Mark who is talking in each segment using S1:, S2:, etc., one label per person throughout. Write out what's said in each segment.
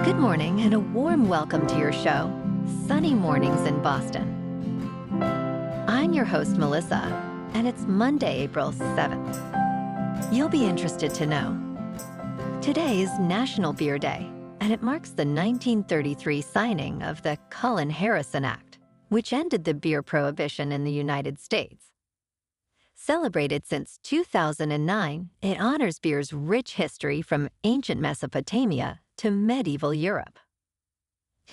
S1: Good morning and a warm welcome to your show, Sunny Mornings in Boston. I'm your host, Melissa, and it's Monday, April 7th. You'll be interested to know. Today is National Beer Day, and it marks the 1933 signing of the Cullen-Harrison Act, which ended the beer prohibition in the United States. Celebrated since 2009, it honors beer's rich history from ancient Mesopotamia to medieval Europe.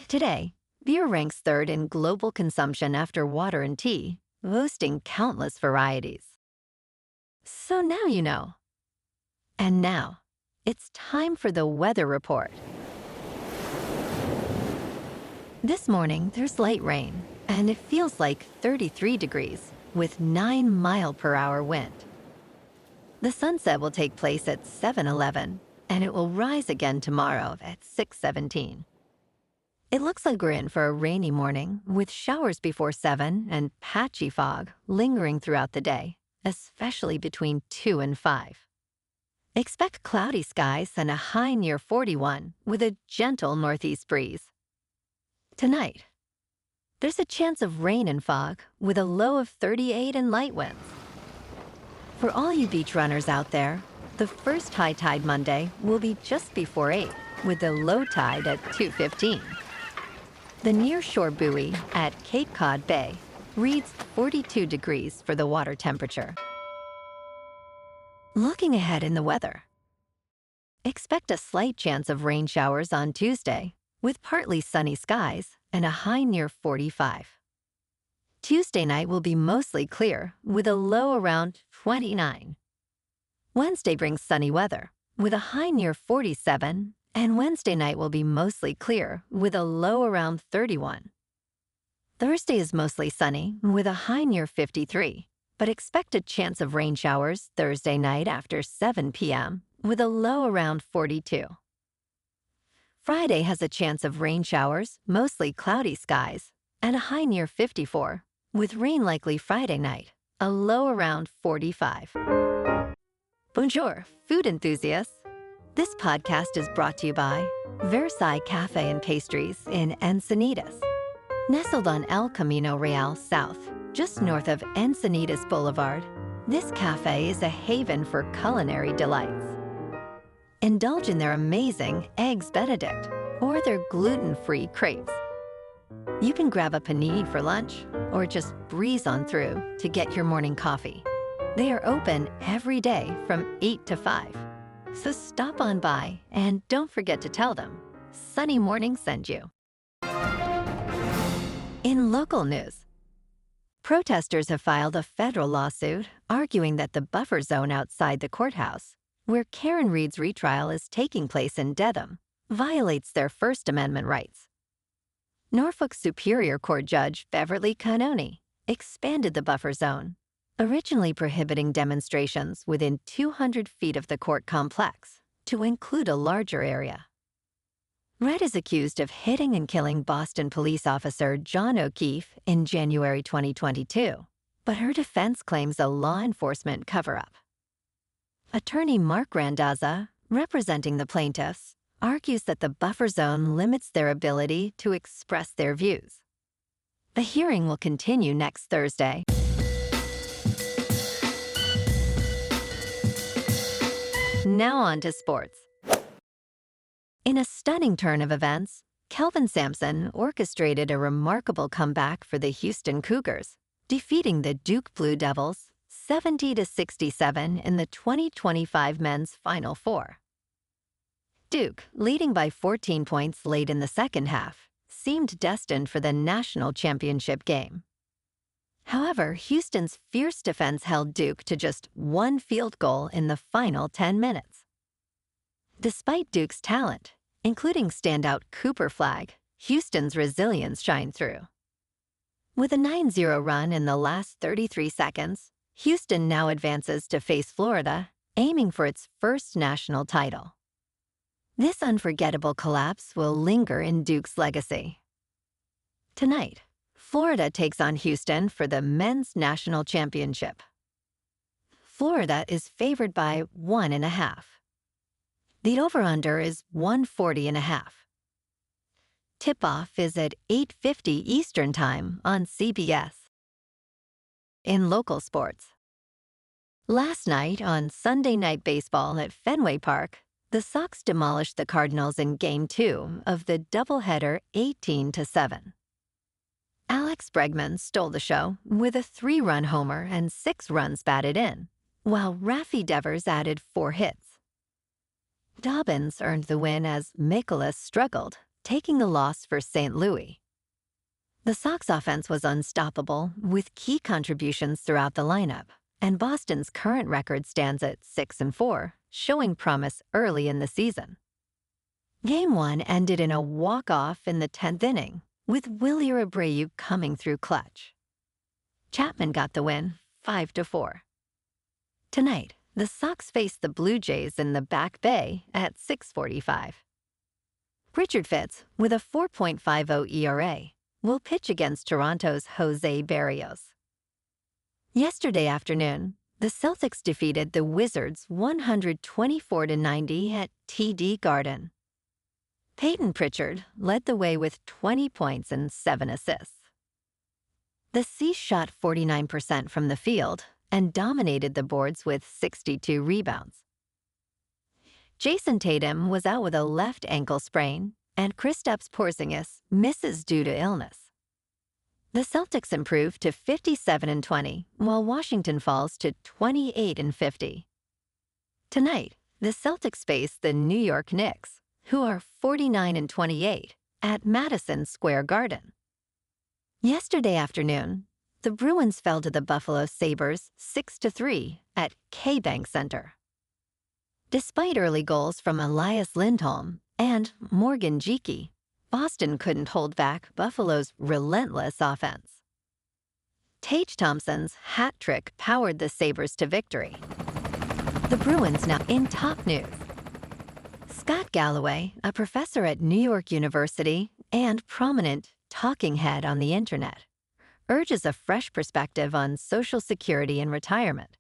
S1: Today, beer ranks third in global consumption after water and tea, boasting countless varieties. So now you know. And now, it's time for the weather report. This morning, there's light rain, and it feels like 33 degrees with 9-mile-per-hour wind. The sunset will take place at 7:11, and it will rise again tomorrow at 6:17. It looks like we're in for a rainy morning with showers before 7 and patchy fog lingering throughout the day, especially between 2 and 5. Expect cloudy skies and a high near 41 with a gentle northeast breeze. Tonight, there's a chance of rain and fog with a low of 38 and light winds. For all you beach runners out there, the first high tide Monday will be just before 8, with the low tide at 2:15. The nearshore buoy at Cape Cod Bay reads 42 degrees for the water temperature. Looking ahead in the weather. Expect a slight chance of rain showers on Tuesday, with partly sunny skies and a high near 45. Tuesday night will be mostly clear, with a low around 29. Wednesday brings sunny weather, with a high near 47, and Wednesday night will be mostly clear, with a low around 31. Thursday is mostly sunny, with a high near 53, but expect a chance of rain showers Thursday night after 7 p.m., with a low around 42. Friday has a chance of rain showers, mostly cloudy skies, and a high near 54, with rain likely Friday night, a low around 45. Bonjour, food enthusiasts. This podcast is brought to you by Versailles Cafe and Pastries in Encinitas. Nestled on El Camino Real South, just north of Encinitas Boulevard, this cafe is a haven for culinary delights. Indulge in their amazing Eggs Benedict or their gluten-free crepes. You can grab a panini for lunch or just breeze on through to get your morning coffee. They are open every day from 8 to 5. So stop on by and don't forget to tell them Sunny Morning sent you. In local news, protesters have filed a federal lawsuit arguing that the buffer zone outside the courthouse, where Karen Read's retrial is taking place in Dedham, violates their First Amendment rights. Norfolk Superior Court Judge Beverly Canoni expanded the buffer zone, originally prohibiting demonstrations within 200 feet of the court complex, to include a larger area. Read is accused of hitting and killing Boston police officer John O'Keefe in January 2022, but her defense claims a law enforcement cover-up. Attorney Mark Randazza, representing the plaintiffs, argues that the buffer zone limits their ability to express their views. The hearing will continue next Thursday. Now on to sports. In a stunning turn of events, Kelvin Sampson orchestrated a remarkable comeback for the Houston Cougars, defeating the Duke Blue Devils 70-67 in the 2025 Men's Final Four. Duke, leading by 14 points late in the second half, seemed destined for the national championship game. However, Houston's fierce defense held Duke to just one field goal in the final 10 minutes. Despite Duke's talent, including standout Cooper Flagg, Houston's resilience shined through. With a 9-0 run in the last 33 seconds, Houston now advances to face Florida, aiming for its first national title. This unforgettable collapse will linger in Duke's legacy. Tonight, Florida takes on Houston for the men's national championship. Florida is favored by 1.5. The over-under is 140.5. Tip-off is at 8:50 Eastern Time on CBS. In local sports, last night on Sunday Night Baseball at Fenway Park, the Sox demolished the Cardinals in Game 2 of the doubleheader 18-7. Alex Bregman stole the show with a 3-run homer and 6 runs batted in, while Rafi Devers added 4 hits. Dobbins earned the win as Mikolas struggled, taking the loss for St. Louis. The Sox offense was unstoppable, with key contributions throughout the lineup, and Boston's current record stands at 6-4, showing promise early in the season. Game 1 ended in a walk-off in the 10th inning, with Willie Abreu coming through clutch. Chapman got the win, 5-4. Tonight, the Sox face the Blue Jays in the Back Bay at 6:45. Pritchard Fitz, with a 4.50 ERA, will pitch against Toronto's Jose Barrios. Yesterday afternoon, the Celtics defeated the Wizards 124-90 at TD Garden. Payton Pritchard led the way with 20 points and 7 assists. The Sea shot 49% from the field and dominated the boards with 62 rebounds. Jason Tatum was out with a left ankle sprain, and Kristaps Porzingis misses due to illness. The Celtics improved to 57-20, while Washington falls to 28-50. Tonight, the Celtics face the New York Knicks, who are 49-28, at Madison Square Garden. Yesterday afternoon, the Bruins fell to the Buffalo Sabres 6-3 at K-Bank Center. Despite early goals from Elias Lindholm and Morgan Geekie, Boston couldn't hold back Buffalo's relentless offense. Tage Thompson's hat trick powered the Sabres to victory. The Bruins now in top news. Scott Galloway, a professor at New York University and prominent talking head on the internet, urges a fresh perspective on Social Security and retirement.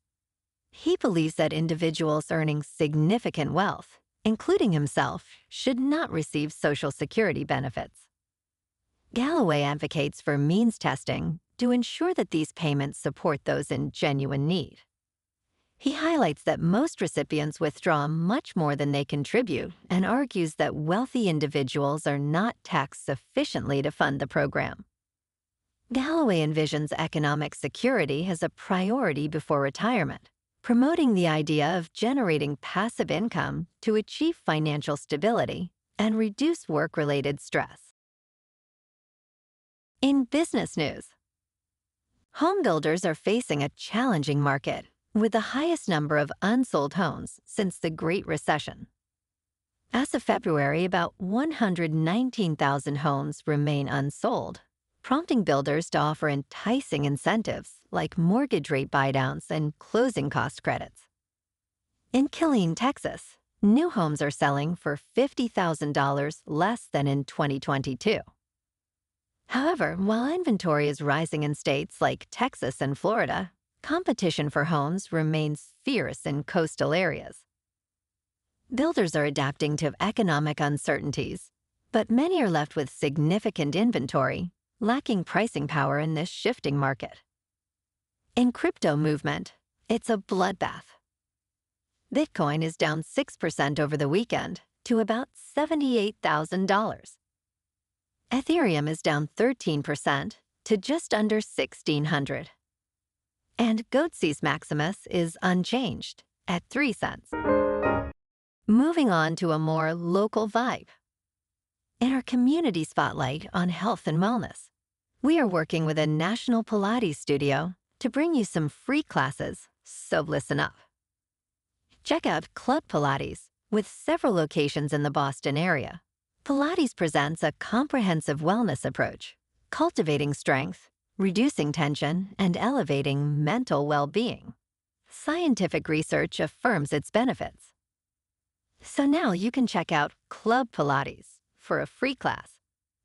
S1: He believes that individuals earning significant wealth, including himself, should not receive Social Security benefits. Galloway advocates for means testing to ensure that these payments support those in genuine need. He highlights that most recipients withdraw much more than they contribute and argues that wealthy individuals are not taxed sufficiently to fund the program. Galloway envisions economic security as a priority before retirement, promoting the idea of generating passive income to achieve financial stability and reduce work-related stress. In business news, homebuilders are facing a challenging market, with the highest number of unsold homes since the Great Recession. As of February, about 119,000 homes remain unsold, prompting builders to offer enticing incentives like mortgage rate buydowns and closing cost credits. In Killeen, Texas, new homes are selling for $50,000 less than in 2022. However, while inventory is rising in states like Texas and Florida, competition for homes remains fierce in coastal areas. Builders are adapting to economic uncertainties, but many are left with significant inventory, lacking pricing power in this shifting market. In crypto movement, it's a bloodbath. Bitcoin is down 6% over the weekend to about $78,000. Ethereum is down 13% to just under $1,600. And Goatse's Maximus is unchanged at 3 cents. Moving on to a more local vibe. In our community spotlight on health and wellness, we are working with a national Pilates studio to bring you some free classes, so listen up. Check out Club Pilates, with several locations in the Boston area. Pilates presents a comprehensive wellness approach, cultivating strength, reducing tension, and elevating mental well-being. Scientific research affirms its benefits. So now you can check out Club Pilates for a free class.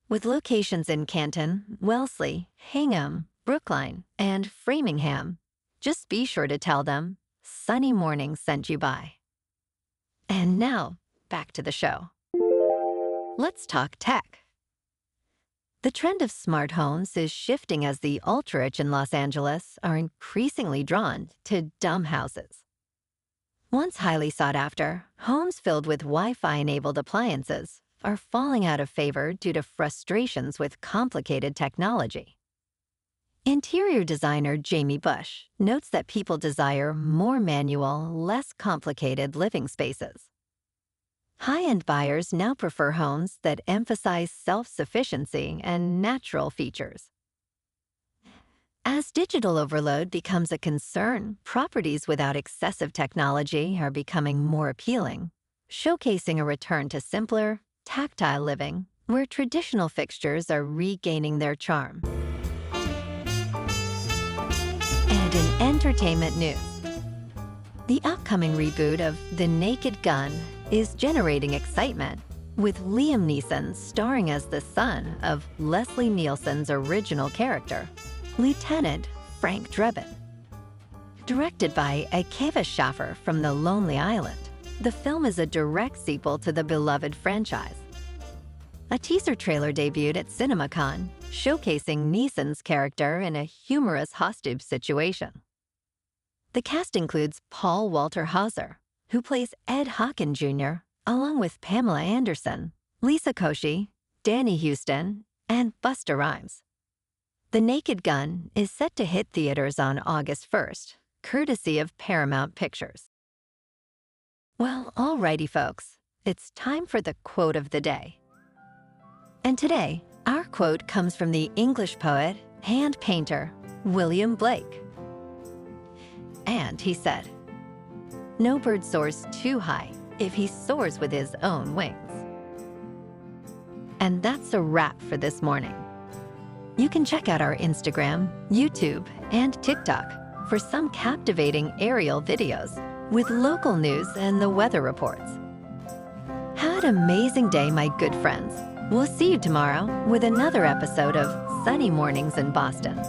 S1: With locations in Canton, Wellesley, Hingham, Brookline, and Framingham, just be sure to tell them Sunny Morning sent you by. And now, back to the show. Let's talk tech. The trend of smart homes is shifting as the ultra-rich in Los Angeles are increasingly drawn to dumb houses. Once highly sought after, homes filled with Wi-Fi-enabled appliances are falling out of favor due to frustrations with complicated technology. Interior designer Jamie Bush notes that people desire more manual, less complicated living spaces. High-end buyers now prefer homes that emphasize self-sufficiency and natural features. As digital overload becomes a concern, properties without excessive technology are becoming more appealing, showcasing a return to simpler, tactile living where traditional fixtures are regaining their charm. And in entertainment news, the upcoming reboot of The Naked Gun is generating excitement, with Liam Neeson starring as the son of Leslie Nielsen's original character, Lieutenant Frank Drebin. Directed by Akeva Schaffer from The Lonely Island, the film is a direct sequel to the beloved franchise. A teaser trailer debuted at CinemaCon, showcasing Neeson's character in a humorous hostage situation. The cast includes Paul Walter Hauser, who plays Ed Hawken Jr., along with Pamela Anderson, Lisa Koshy, Danny Houston, and Busta Rhymes. The Naked Gun is set to hit theaters on August 1st, courtesy of Paramount Pictures. Well, alrighty folks, it's time for the quote of the day. And today, our quote comes from the English poet and painter, William Blake. And he said, "No bird soars too high if he soars with his own wings." And that's a wrap for this morning. You can check out our Instagram, YouTube, and TikTok for some captivating aerial videos with local news and the weather reports. Have an amazing day, my good friends. We'll see you tomorrow with another episode of Sunny Mornings in Boston.